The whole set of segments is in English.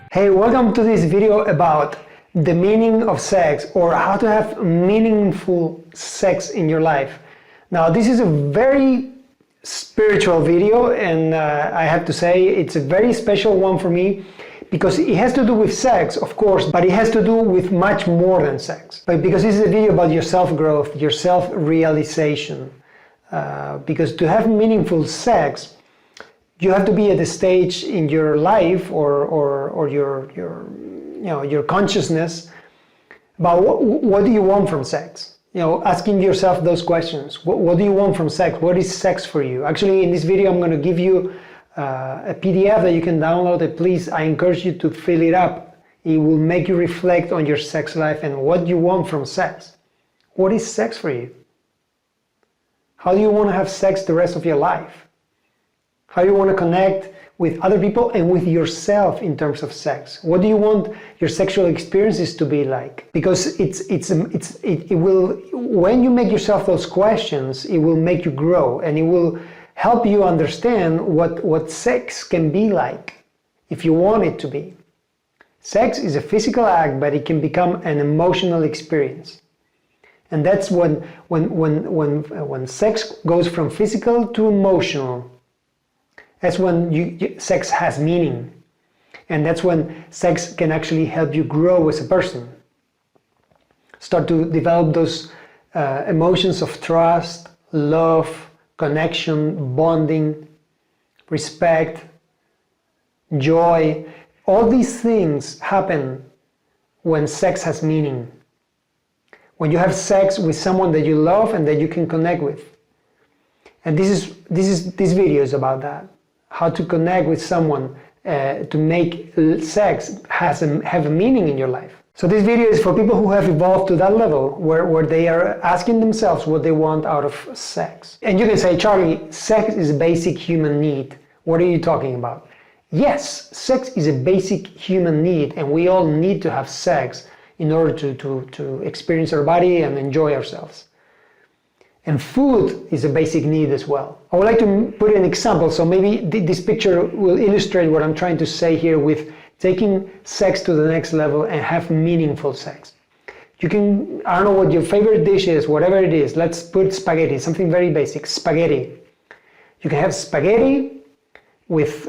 Hey, welcome to this video about the meaning of sex, or how to have meaningful sex in your life. Now, this is a very spiritual video, and I have to say it's a very special one for me because it has to do with sex, of course, but it has to do with much more than sex. But because this is a video about your self-growth, your self-realization. Because to have meaningful sex, you have to be at a stage in your life or your consciousness about what do you want from sex. Asking yourself those questions. What do you want from sex? What is sex for you? Actually, in this video, I'm going to give you a PDF that you can download. And please, I encourage you to fill it up. It will make you reflect on your sex life and what you want from sex. What is sex for you? How do you want to have sex the rest of your life? How do you want to connect with other people and with yourself in terms of sex? What do you want your sexual experiences to be like? Because it will, when you make yourself those questions, it will make you grow, and it will help you understand what sex can be like if you want it to be. Sex is a physical act, but it can become an emotional experience. And that's when sex goes from physical to emotional. That's when sex has meaning. And that's when sex can actually help you grow as a person. Start to develop those emotions of trust, love, connection, bonding, respect, joy. All these things happen when sex has meaning. When you have sex with someone that you love and that you can connect with. And this video is about that. How to connect with someone to make sex have a meaning in your life. So this video is for people who have evolved to that level where they are asking themselves what they want out of sex. And you can say, Charlie, sex is a basic human need. What are you talking about? Yes, sex is a basic human need, and we all need to have sex in order to experience our body and enjoy ourselves. And food is a basic need as well. I would like to put an example, so maybe this picture will illustrate what I'm trying to say here with taking sex to the next level and have meaningful sex. You can, I don't know what your favorite dish is, whatever it is, let's put spaghetti, something very basic, spaghetti. You can have spaghetti with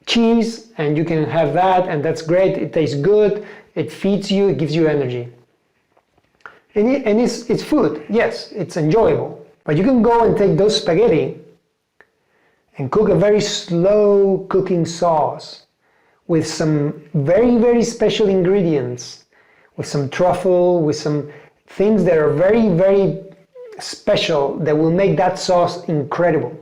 cheese, and you can have that, and that's great, it tastes good, it feeds you, it gives you energy. And it's food, yes, it's enjoyable. But you can go and take those spaghetti and cook a very slow cooking sauce with some very, very special ingredients, with some truffle, with some things that are very, very special that will make that sauce incredible.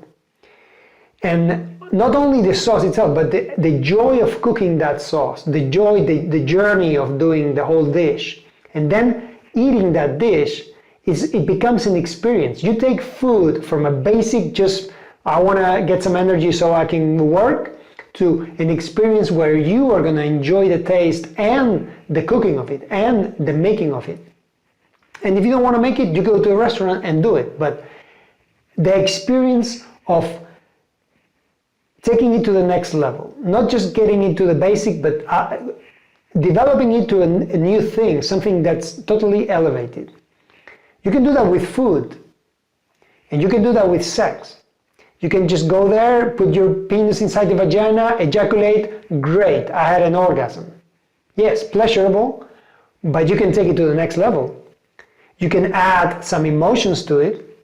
And not only the sauce itself, but the joy of cooking that sauce, the joy, the journey of doing the whole dish. And then eating that dish, it becomes an experience. You take food from a basic, just I want to get some energy so I can work, to an experience where you are going to enjoy the taste and the cooking of it and the making of it. And if you don't want to make it, you go to a restaurant and do it. But the experience of taking it to the next level, not just getting into the basic, but developing it to a new thing, something that's totally elevated. You can do that with food, and you can do that with sex. You can just go there, put your penis inside the vagina, ejaculate, great, I had an orgasm. Yes, pleasurable, but you can take it to the next level. You can add some emotions to it.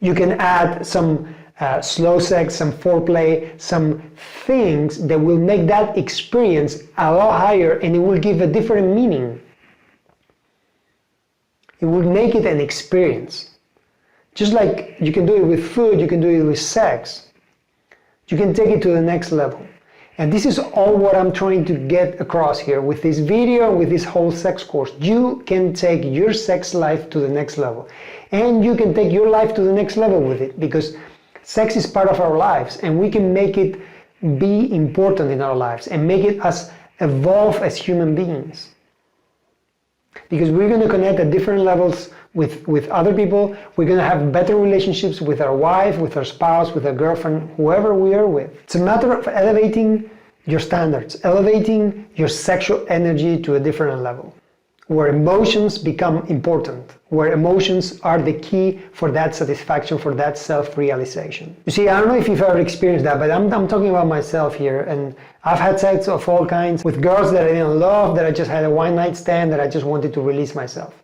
You can add some slow sex, some foreplay, some things that will make that experience a lot higher, and it will give a different meaning. It will make it an experience. Just like you can do it with food, you can do it with sex. You can take it to the next level. And this is all what I'm trying to get across here with this video, with this whole sex course. You can take your sex life to the next level. And you can take your life to the next level with it, because sex is part of our lives, and we can make it be important in our lives and make it us evolve as human beings. Because we're going to connect at different levels with other people. We're going to have better relationships with our wife, with our spouse, with our girlfriend, whoever we are with. It's a matter of elevating your standards, elevating your sexual energy to a different level, where emotions become important, where emotions are the key for that satisfaction, for that self-realization. You see, I don't know if you've ever experienced that, but I'm talking about myself here, and I've had sex of all kinds with girls that I didn't love, that I just had a one-night stand, that I just wanted to release myself.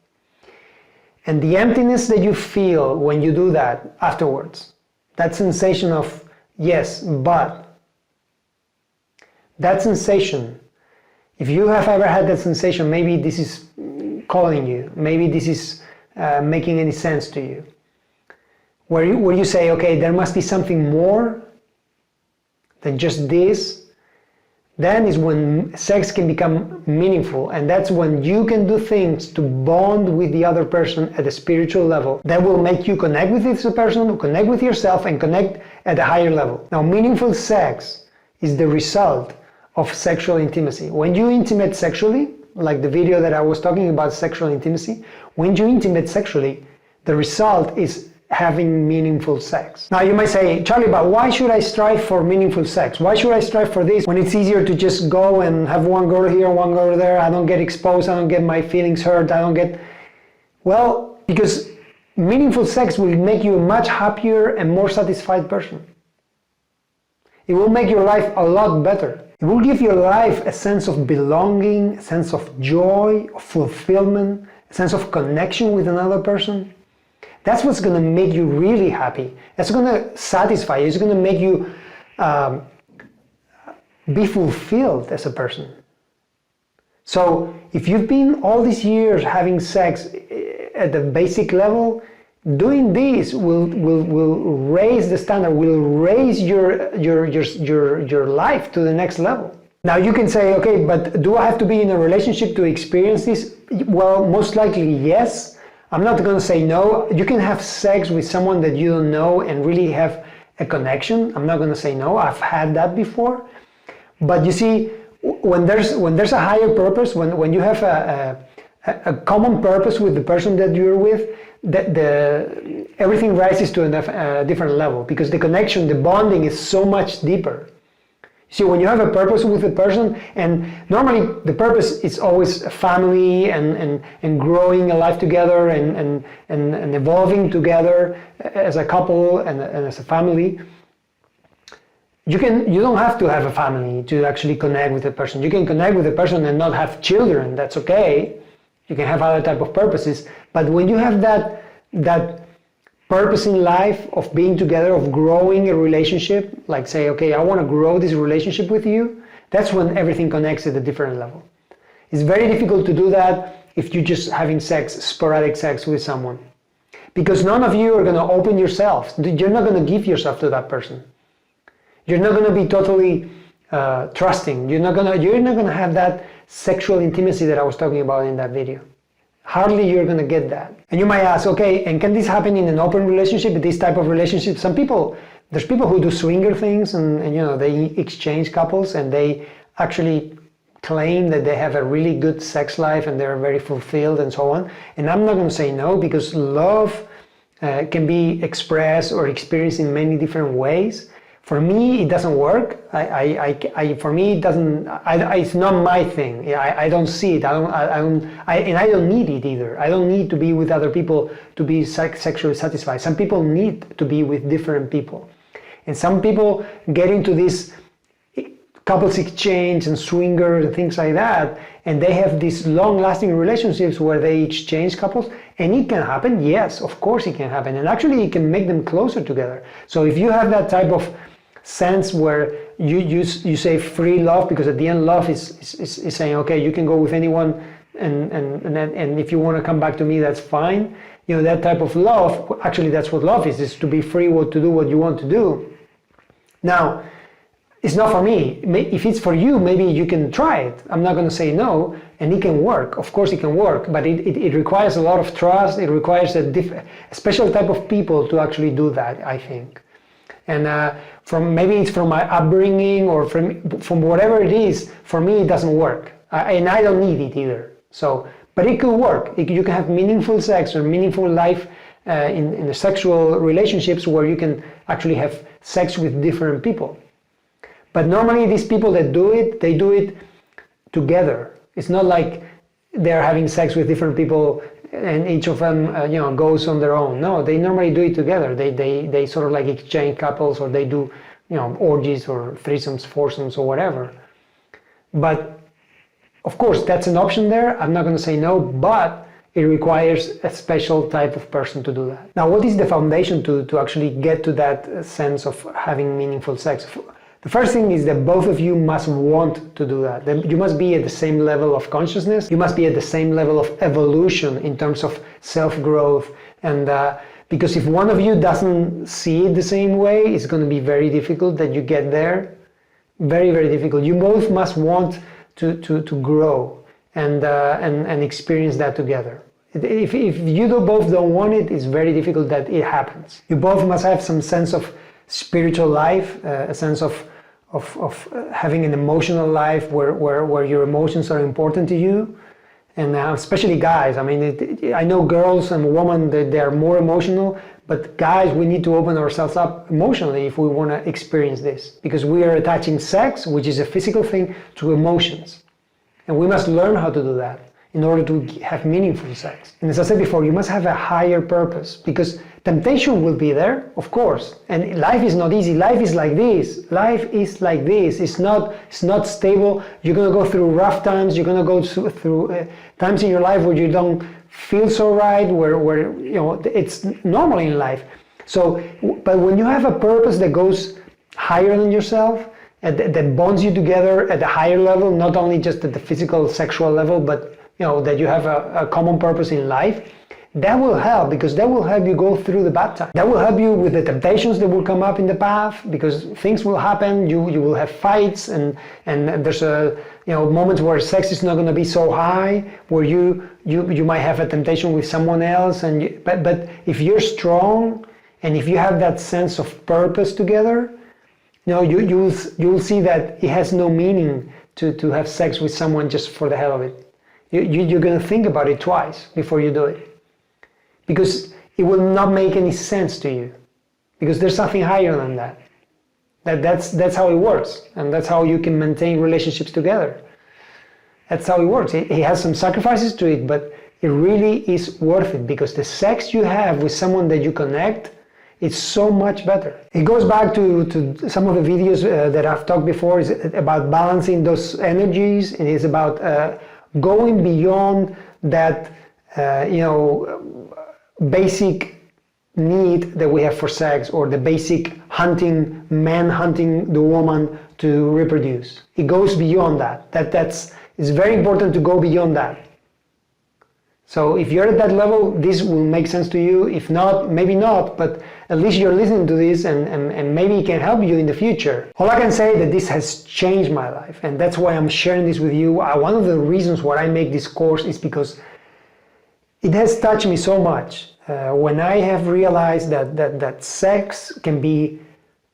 And the emptiness that you feel when you do that afterwards, that sensation of yes, but, that sensation, if you have ever had that sensation, maybe this is calling you, maybe this is making any sense to you, where you say, okay, there must be something more than just this, then is when sex can become meaningful, and that's when you can do things to bond with the other person at a spiritual level that will make you connect with this person, connect with yourself, and connect at a higher level. Now, meaningful sex is the result of sexual intimacy. When you intimate sexually, like the video that I was talking about sexual intimacy, when you intimate sexually, the result is having meaningful sex. Now you might say, Charlie, but why should I strive for meaningful sex? Why should I strive for this when it's easier to just go and have one girl here, one girl there? I don't get exposed, I don't get my feelings hurt, I don't get... Well, because meaningful sex will make you a much happier and more satisfied person. It will make your life a lot better. It will give your life a sense of belonging, a sense of joy, of fulfillment, a sense of connection with another person. That's what's going to make you really happy. That's going to satisfy you. It's going to make you be fulfilled as a person. So if you've been all these years having sex at the basic level, doing this will raise the standard, will raise your life to the next level. Now you can say, okay, but do I have to be in a relationship to experience this? Well, most likely yes. I'm not going to say no. You can have sex with someone that you don't know and really have a connection. I'm not going to say no. I've had that before. But you see, when there's a higher purpose, when you have a common purpose with the person that you're with, everything rises to a different level, because the connection, the bonding is so much deeper. See, when you have a purpose with a person, and normally the purpose is always a family and growing a life together and evolving together as a couple and as a family. You don't have to have a family to actually connect with a person. You can connect with a person and not have children. That's okay. You can have other type of purposes. But when you have that purpose in life of being together, of growing a relationship, like say, okay, I want to grow this relationship with you, that's when everything connects at a different level. It's very difficult to do that if you're just having sex, sporadic sex with someone. Because none of you are going to open yourselves. You're not going to give yourself to that person. You're not going to be totally trusting. You're not going to have that sexual intimacy that I was talking about in that video. Hardly you're going to get that. And you might ask, okay, and can this happen in an open relationship, this type of relationship? There's people who do swinger things and they exchange couples and they actually claim that they have a really good sex life and they're very fulfilled and so on. And I'm not going to say no, because love can be expressed or experienced in many different ways. For me, it doesn't work. For me, it doesn't. It's not my thing. I don't see it. And I don't need it either. I don't need to be with other people to be sexually satisfied. Some people need to be with different people, and some people get into this couples exchange and swinger and things like that, and they have these long-lasting relationships where they exchange couples, and it can happen. Yes, of course, it can happen, and actually, it can make them closer together. So if you have that type of sense where you say free love, because at the end love is saying, okay, you can go with anyone and if you want to come back to me, that's fine. That type of love, actually that's what love is to be free to do what you want to do. Now, it's not for me. If it's for you, maybe you can try it. I'm not going to say no, and it can work. Of course it can work, but it requires a lot of trust. It requires a special type of people to actually do that, I think. And maybe it's from my upbringing or from whatever it is, for me it doesn't work. And I don't need it either. So, but it could work. You can have meaningful sex or meaningful life in the sexual relationships where you can actually have sex with different people. But normally these people that do it, they do it together. It's not like they're having sex with different people and each of them goes on their own. No, they normally do it together. They sort of like exchange couples, or they do orgies or threesomes, foursomes, or whatever. But of course that's an option there. I'm not going to say no, but it requires a special type of person to do that. Now, what is the foundation to actually get to that sense of having meaningful sex? The first thing is that both of you must want to do that. You must be at the same level of consciousness. You must be at the same level of evolution in terms of self-growth. And because if one of you doesn't see it the same way, it's going to be very difficult that you get there. Very, very difficult. You both must want to grow and experience that together. If you both don't want it, it's very difficult that it happens. You both must have some sense of spiritual life, a sense of having an emotional life where your emotions are important to you. And especially guys, I mean, I know girls and women, they are more emotional, but guys, we need to open ourselves up emotionally if we want to experience this, because we are attaching sex, which is a physical thing, to emotions. And we must learn how to do that in order to have meaningful sex. And as I said before, you must have a higher purpose, because temptation will be there, of course. And life is not easy. Life is like this. Life is like this. It's not stable. You're going to go through rough times. You're going to go through times in your life where you don't feel so right, where it's normal in life. So, but when you have a purpose that goes higher than yourself, that bonds you together at a higher level, not only just at the physical, sexual level, but that you have a common purpose in life, that will help, because that will help you go through the bad time. That will help you with the temptations that will come up in the path, because things will happen. You will have fights, and there's moments where sex is not going to be so high, where you might have a temptation with someone else, but if you're strong and if you have that sense of purpose together, you will see that it has no meaning to have sex with someone just for the hell of it. You're going to think about it twice before you do it, because it will not make any sense to you, because there's something higher than that. That's how it works, and that's how you can maintain relationships together. That's how it works. It has some sacrifices to it, but it really is worth it, because the sex you have with someone that you connect, it's so much better. It goes back to some of the videos that I've talked before. Is about balancing those energies. It is about going beyond that, basic need that we have for sex, or the basic man hunting the woman to reproduce. It goes beyond that. It's very important to go beyond that. So if you're at that level, this will make sense to you. If not, maybe not, but at least you're listening to this, and maybe it can help you in the future. All I can say is that this has changed my life, and that's why I'm sharing this with you. One of the reasons why I make this course is because it has touched me so much. When I have realized that sex can be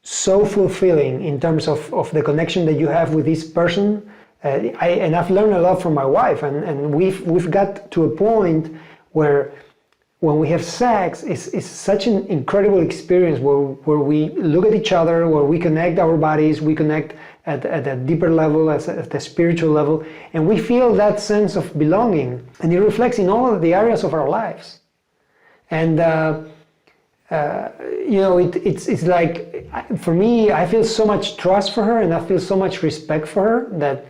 so fulfilling in terms of the connection that you have with this person. I've learned a lot from my wife, and we've got to a point where when we have sex, it's such an incredible experience where we look at each other, where we connect our bodies, we connect at a deeper level, at the spiritual level, and we feel that sense of belonging, and it reflects in all of the areas of our lives. And it's like, for me, I feel so much trust for her, and I feel so much respect for her, that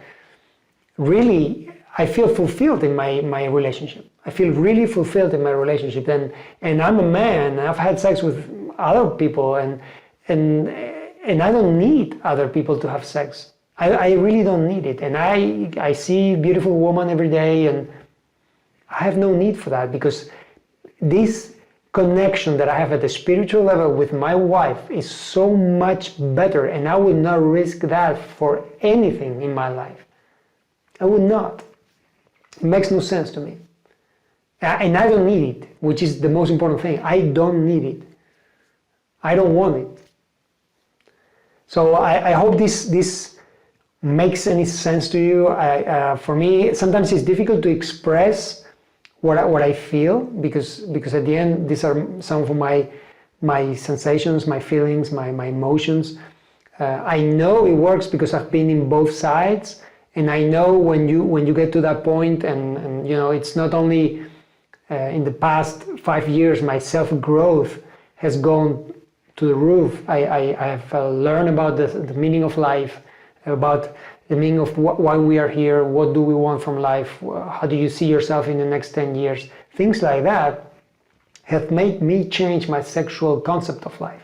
really I feel fulfilled in my relationship. I feel really fulfilled in my relationship, and I'm a man. I've had sex with other people, and I don't need other people to have sex. I really don't need it. And I see beautiful women every day, and I have no need for that, because this connection that I have at the spiritual level with my wife is so much better, and I would not risk that for anything in my life. I would not. It makes no sense to me. And I don't need it, which is the most important thing. I don't need it. I don't want it. So I hope this makes any sense to you. For me, sometimes it's difficult to express what I feel, because at the end, these are some of my sensations, my feelings, my emotions. I know it works because I've been in both sides, and I know when you get to that point, and it's not only in the past 5 years my self-growth has gone to the roof. I have learned about the meaning of life, about the meaning of why we are here, what do we want from life, how do you see yourself in the next 10 years. Things like that have made me change my sexual concept of life.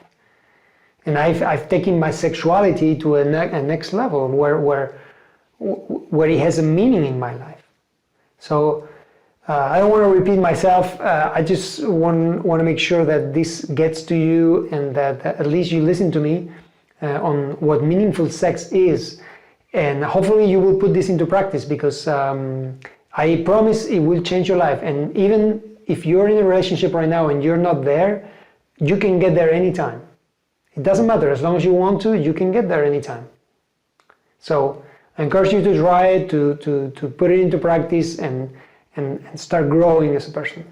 And I've taken my sexuality to a next level where it has a meaning in my life. So I don't want to repeat myself. I just want to make sure that this gets to you, and that at least you listen to me on what meaningful sex is. And hopefully you will put this into practice, because I promise it will change your life. And even if you're in a relationship right now and you're not there, you can get there anytime. It doesn't matter. As long as you want to, you can get there anytime. So I encourage you to try it, to put it into practice, and start growing as a person.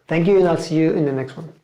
Thank you, and I'll see you in the next one.